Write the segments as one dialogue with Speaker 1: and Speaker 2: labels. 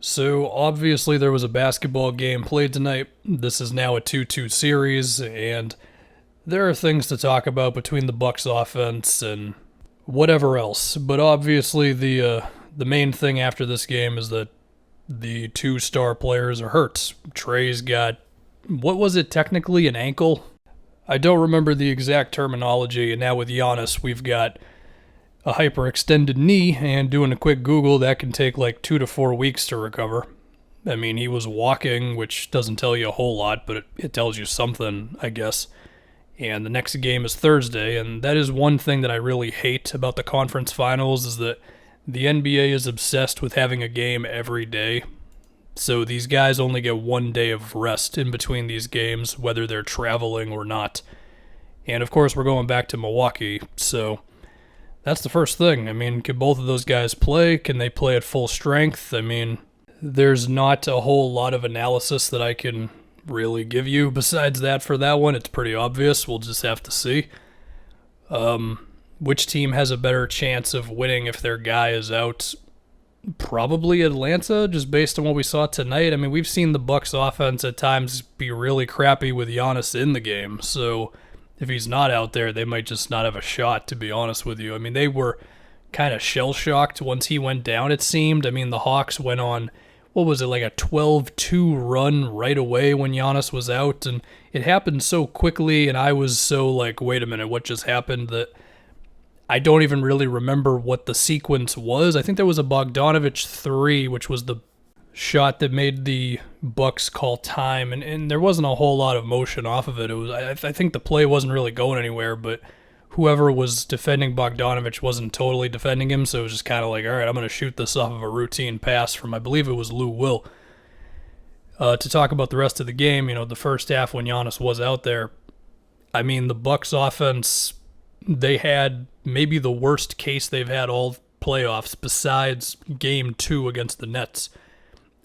Speaker 1: So obviously there was a basketball game played tonight. This is now a 2-2 series, and there are things to talk about between the Bucks offense and whatever else. But obviously the main thing after this game is that the two star players are hurt. Trae's got, what was it technically, an ankle? I don't remember the exact terminology, and now with Giannis we've got a hyperextended knee, and doing a quick Google, that can take like 2 to 4 weeks to recover. I mean, he was walking, which doesn't tell you a whole lot, but it tells you something, I guess. And the next game is Thursday, and that is one thing that I really hate about the conference finals is that the NBA is obsessed with having a game every day. So these guys only get 1 day of rest in between these games, whether they're traveling or not. And of course, we're going back to Milwaukee, so that's the first thing. I mean, can both of those guys play? Can they play at full strength? I mean, there's not a whole lot of analysis that I can really give you besides that for that one. It's pretty obvious. We'll just have to see. Which team has a better chance of winning if their guy is out? Probably Atlanta, just based on what we saw tonight. I mean, we've seen the Bucks offense at times be really crappy with Giannis in the game, so if he's not out there, they might just not have a shot, to be honest with you. I mean, they were kind of shell-shocked once he went down, it seemed. I mean, the Hawks went on, what was it, like a 12-2 run right away when Giannis was out, and it happened so quickly, and I was so like, wait a minute, what just happened, that I don't even really remember what the sequence was. I think there was a Bogdanovich 3, which was the shot that made the Bucks call time, and there wasn't a whole lot of motion off of it. It was I think the play wasn't really going anywhere, but whoever was defending Bogdanovich wasn't totally defending him, so it was just kind of like, all right, I'm going to shoot this off of a routine pass from, I believe it was Lou Will. To talk about the rest of the game, the first half when Giannis was out there, I mean, the Bucks offense, they had maybe the worst case they've had all playoffs besides game 2 against the Nets,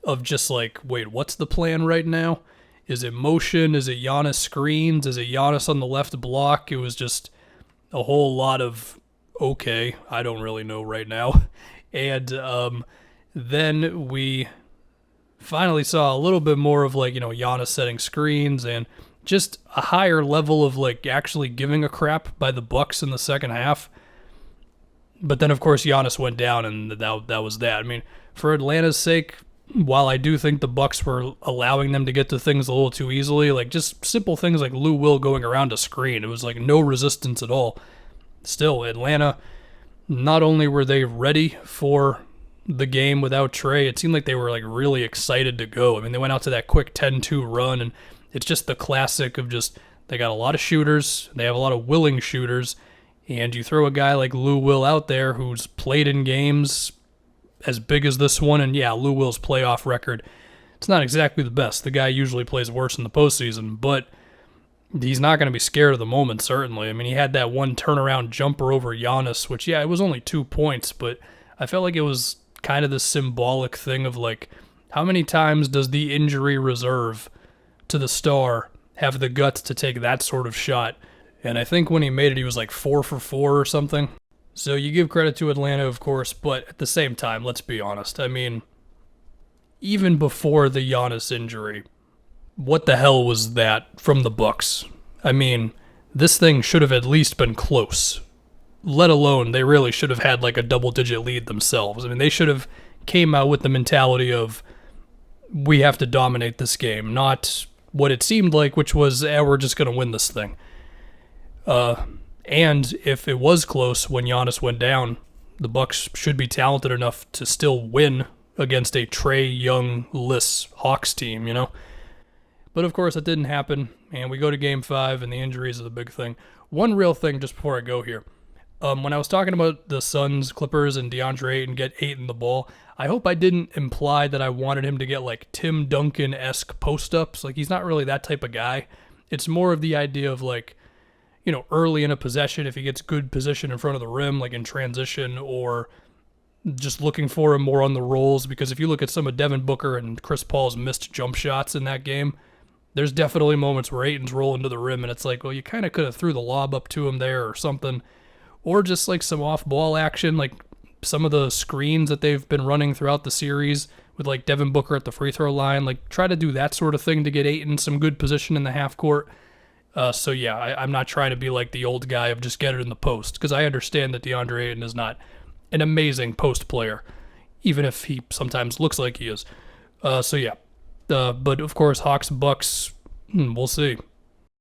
Speaker 1: of just like, wait, what's the plan right now? Is it motion? Is it Giannis screens? Is it Giannis on the left block? It was just a whole lot of, okay, I don't really know right now. And then we finally saw a little bit more of like, Giannis setting screens and just a higher level of like actually giving a crap by the Bucks in the second half. But then, of course, Giannis went down, and that was that. I mean, for Atlanta's sake, while I do think the Bucks were allowing them to get to things a little too easily, like just simple things like Lou Will going around a screen, it was like no resistance at all. Still, Atlanta, not only were they ready for the game without Trae, it seemed like they were like really excited to go. I mean, they went out to that quick 10-2 run, and it's just the classic of just, they got a lot of shooters, they have a lot of willing shooters, and you throw a guy like Lou Will out there who's played in games as big as this one, and yeah, Lou Will's playoff record, it's not exactly the best. The guy usually plays worse in the postseason, but he's not going to be scared of the moment, certainly. I mean, he had that one turnaround jumper over Giannis, which, yeah, it was only 2 points, but I felt like it was kind of this symbolic thing of like, how many times does the injury reserve to the star have the guts to take that sort of shot? And I think when he made it, he was like 4 for 4 or something. So you give credit to Atlanta, of course, but at the same time, let's be honest. I mean, even before the Giannis injury, what the hell was that from the Bucks? I mean, this thing should have at least been close. Let alone, they really should have had like a double-digit lead themselves. I mean, they should have came out with the mentality of, we have to dominate this game, not what it seemed like, which was, we're just going to win this thing. And if it was close when Giannis went down, the Bucks should be talented enough to still win against a Trae Young-less Hawks team, But of course, that didn't happen, and we go to Game 5, and the injuries are the big thing. One real thing, just before I go here. When I was talking about the Suns, Clippers, and DeAndre Ayton get 8 in the ball, I hope I didn't imply that I wanted him to get like Tim Duncan-esque post-ups. Like, he's not really that type of guy. It's more of the idea of like, early in a possession, if he gets good position in front of the rim, like in transition, or just looking for him more on the rolls, because if you look at some of Devin Booker and Chris Paul's missed jump shots in that game, there's definitely moments where Ayton's rolling to the rim, and it's like, well, you kind of could have threw the lob up to him there or something, or just like some off-ball action, like some of the screens that they've been running throughout the series with like Devin Booker at the free throw line, like try to do that sort of thing to get Ayton some good position in the half court. So yeah, I'm not trying to be like the old guy of just get it in the post, because I understand that DeAndre Ayton is not an amazing post player, even if he sometimes looks like he is. So yeah, but of course Hawks Bucks, we'll see.